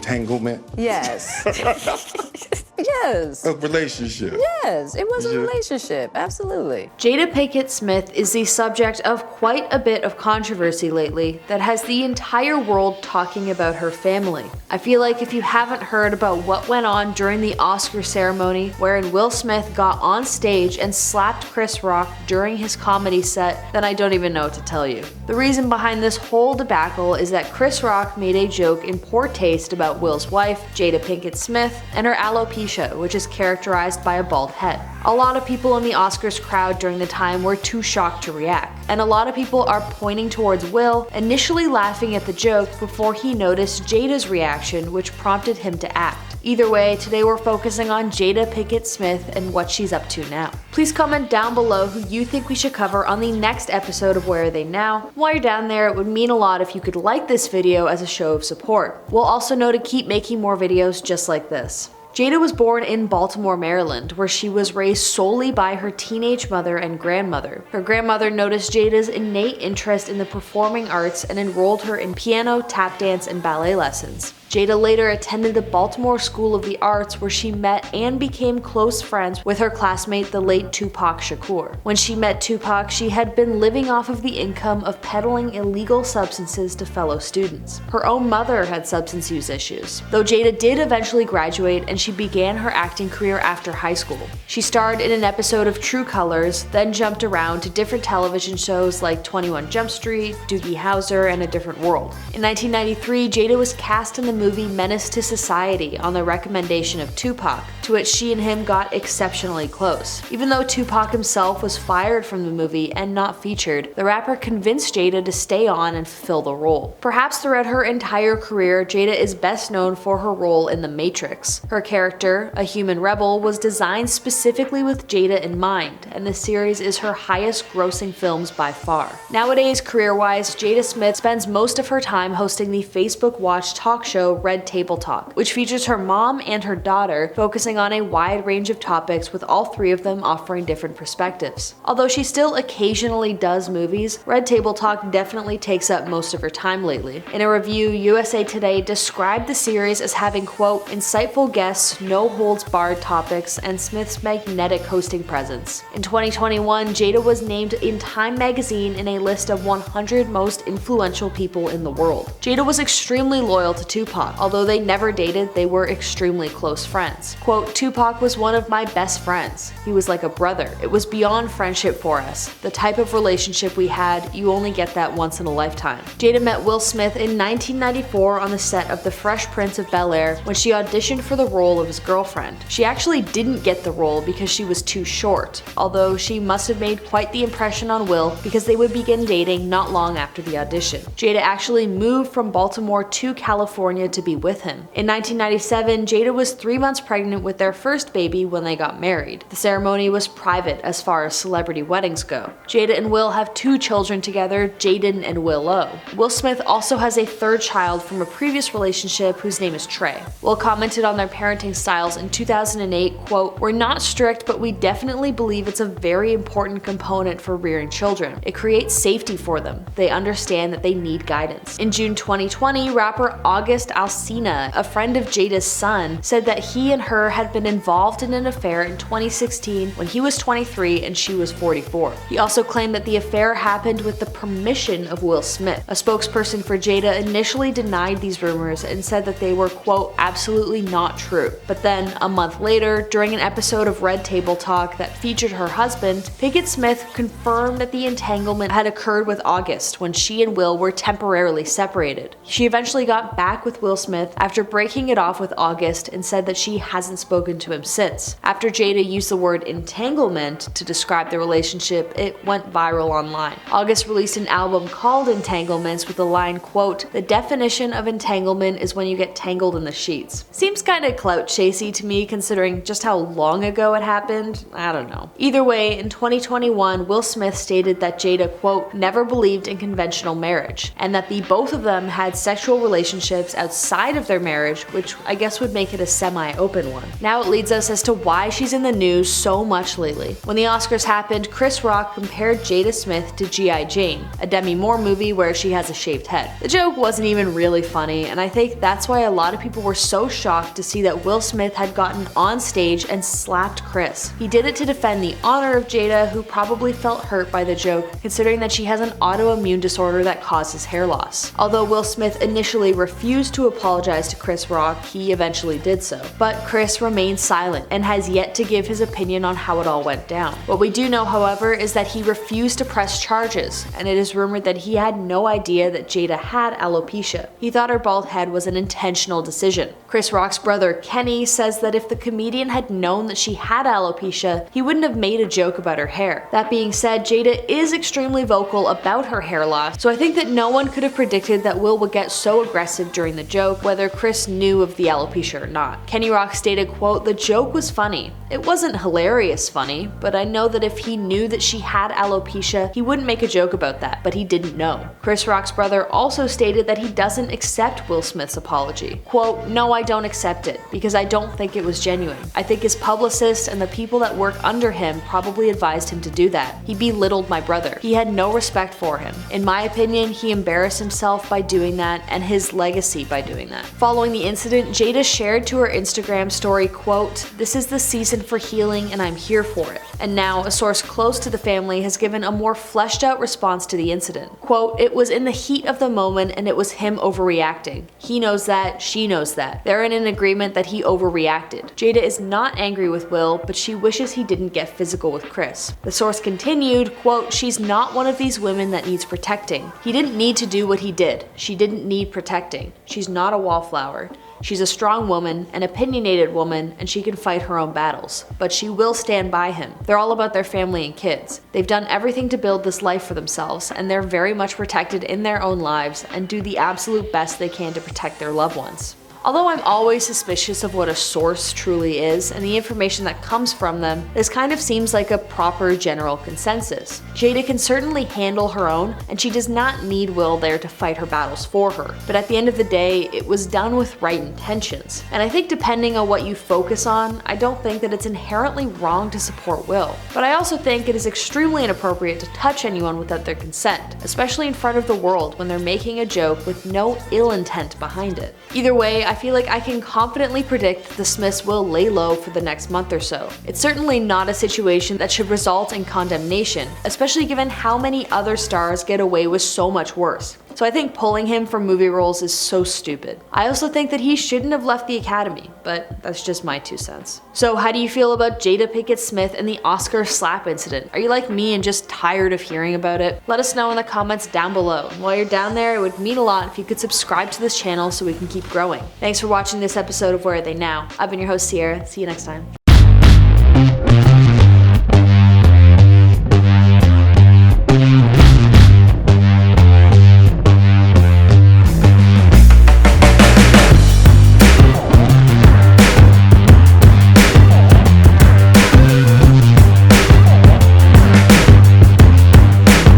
entanglement? Yes. Yes. A relationship. Yes, it was a relationship, absolutely. Jada Pinkett Smith is the subject of quite a bit of controversy lately that has the entire world talking about her family. I feel like if you haven't heard about what went on during the Oscar ceremony wherein Will Smith got on stage and slapped Chris Rock during his comedy set, then I don't even know what to tell you. The reason behind this whole debacle is that Chris Rock made a joke in poor taste about Will's wife, Jada Pinkett Smith, and her alopecia, which is characterized by a bald head. A lot of people in the Oscars crowd during the time were too shocked to react, and a lot of people are pointing towards Will, initially laughing at the joke before he noticed Jada's reaction, which prompted him to act. Either way, today we're focusing on Jada Pinkett Smith and what she's up to now. Please comment down below who you think we should cover on the next episode of Where Are They Now? While you're down there, it would mean a lot if you could like this video as a show of support. We'll also know to keep making more videos just like this. Jada was born in Baltimore, Maryland, where she was raised solely by her teenage mother and grandmother. Her grandmother noticed Jada's innate interest in the performing arts and enrolled her in piano, tap dance, and ballet lessons. Jada later attended the Baltimore School of the Arts, where she met and became close friends with her classmate, the late Tupac Shakur. When she met Tupac, she had been living off of the income of peddling illegal substances to fellow students. Her own mother had substance use issues, though Jada did eventually graduate and she began her acting career after high school. She starred in an episode of True Colors, then jumped around to different television shows like 21 Jump Street, Doogie Howser, and A Different World. In 1993, Jada was cast in the movie Menace to Society on the recommendation of Tupac, to which she and him got exceptionally close. Even though Tupac himself was fired from the movie and not featured, the rapper convinced Jada to stay on and fulfill the role. Perhaps throughout her entire career, Jada is best known for her role in The Matrix. Her character, a human rebel, was designed specifically with Jada in mind, and the series is her highest grossing films by far. Nowadays, career-wise, Jada Smith spends most of her time hosting the Facebook Watch talk show Red Table Talk, which features her mom and her daughter, focusing on a wide range of topics with all three of them offering different perspectives. Although she still occasionally does movies, Red Table Talk definitely takes up most of her time lately. In a review, USA Today described the series as having, quote, insightful guests, no holds barred topics, and Smith's magnetic hosting presence. In 2021, Jada was named in Time magazine in a list of 100 most influential people in the world. Jada was extremely loyal to Tupac. Although they never dated, they were extremely close friends. Quote, Tupac was one of my best friends. He was like a brother. It was beyond friendship for us. The type of relationship we had, you only get that once in a lifetime. Jada met Will Smith in 1994 on the set of The Fresh Prince of Bel-Air when she auditioned for the role of his girlfriend. She actually didn't get the role because she was too short, although she must have made quite the impression on Will because they would begin dating not long after the audition. Jada actually moved from Baltimore to California to be with him. In 1997, Jada was 3 months pregnant with their first baby when they got married. The ceremony was private as far as celebrity weddings go. Jada and Will have 2 children together, Jaden and Willow. Will Smith also has a 3rd child from a previous relationship whose name is Trey. Will commented on their parenting styles in 2008, quote, we're not strict, but we definitely believe it's a very important component for rearing children. It creates safety for them. They understand that they need guidance. In June 2020, rapper August Alsina, a friend of Jada's son, said that he and her had been involved in an affair in 2016 when he was 23 and she was 44. He also claimed that the affair happened with the permission of Will Smith. A spokesperson for Jada initially denied these rumors and said that they were, quote, absolutely not true. But then, a month later, during an episode of Red Table Talk that featured her husband, Pinkett Smith confirmed that the entanglement had occurred with August when she and Will were temporarily separated. She eventually got back with Will Smith after breaking it off with August and said that she hasn't spoken to him since. After Jada used the word entanglement to describe the relationship, it went viral online. August released an album called Entanglements with the line, quote, the definition of entanglement is when you get tangled in the sheets. Seems kinda clever clout chasey to me considering just how long ago it happened. I don't know. Either way, in 2021, Will Smith stated that Jada, quote, never believed in conventional marriage, and that the both of them had sexual relationships outside of their marriage, which I guess would make it a semi-open one. Now it leads us as to why she's in the news so much lately. When the Oscars happened, Chris Rock compared Jada Smith to G.I. Jane, a Demi Moore movie where she has a shaved head. The joke wasn't even really funny, and I think that's why a lot of people were so shocked to see that Will Smith had gotten on stage and slapped Chris. He did it to defend the honor of Jada, who probably felt hurt by the joke, considering that she has an autoimmune disorder that causes hair loss. Although Will Smith initially refused to apologize to Chris Rock, he eventually did so. But Chris remains silent and has yet to give his opinion on how it all went down. What we do know, however, is that he refused to press charges, and it is rumored that he had no idea that Jada had alopecia. He thought her bald head was an intentional decision. Chris Rock's brother Kenny says that if the comedian had known that she had alopecia, he wouldn't have made a joke about her hair. That being said, Jada is extremely vocal about her hair loss, so I think that no one could have predicted that Will would get so aggressive during the joke, whether Chris knew of the alopecia or not. Kenny Rock stated, quote, the joke was funny. It wasn't hilarious funny, but I know that if he knew that she had alopecia, he wouldn't make a joke about that, but he didn't know. Chris Rock's brother also stated that he doesn't accept Will Smith's apology. Quote, no, I don't accept it, because I don't think it was genuine. I think his publicist and the people that work under him probably advised him to do that. He belittled my brother. He had no respect for him. In my opinion, he embarrassed himself by doing that and his legacy by doing that. Following the incident, Jada shared to her Instagram story, quote, this is the season for healing and I'm here for it. And now, a source close to the family has given a more fleshed out response to the incident. Quote, it was in the heat of the moment and it was him overreacting. He knows that, she knows that. They're in an agreement that he overreacted. Jada is not angry with Will, but she wishes he didn't get physical with Chris. The source continued, quote, she's not one of these women that needs protecting. He didn't need to do what he did. She didn't need protecting. She's not a wallflower. She's a strong woman, an opinionated woman, and she can fight her own battles. But she will stand by him. They're all about their family and kids. They've done everything to build this life for themselves, and they're very much protected in their own lives and do the absolute best they can to protect their loved ones. Although I'm always suspicious of what a source truly is and the information that comes from them, this kind of seems like a proper general consensus. Jada can certainly handle her own, and she does not need Will there to fight her battles for her. But at the end of the day, it was done with right intentions. And I think depending on what you focus on, I don't think that it's inherently wrong to support Will. But I also think it is extremely inappropriate to touch anyone without their consent, especially in front of the world when they're making a joke with no ill intent behind it. Either way, I feel like I can confidently predict that the Smiths will lay low for the next month or so. It's certainly not a situation that should result in condemnation, especially given how many other stars get away with so much worse. So I think pulling him from movie roles is so stupid. I also think that he shouldn't have left the Academy, but that's just my 2 cents. So how do you feel about Jada Pinkett Smith and the Oscar slap incident? Are you like me and just tired of hearing about it? Let us know in the comments down below. And while you're down there, it would mean a lot if you could subscribe to this channel so we can keep growing. Thanks for watching this episode of Where Are They Now? I've been your host, Sierra. See you next time.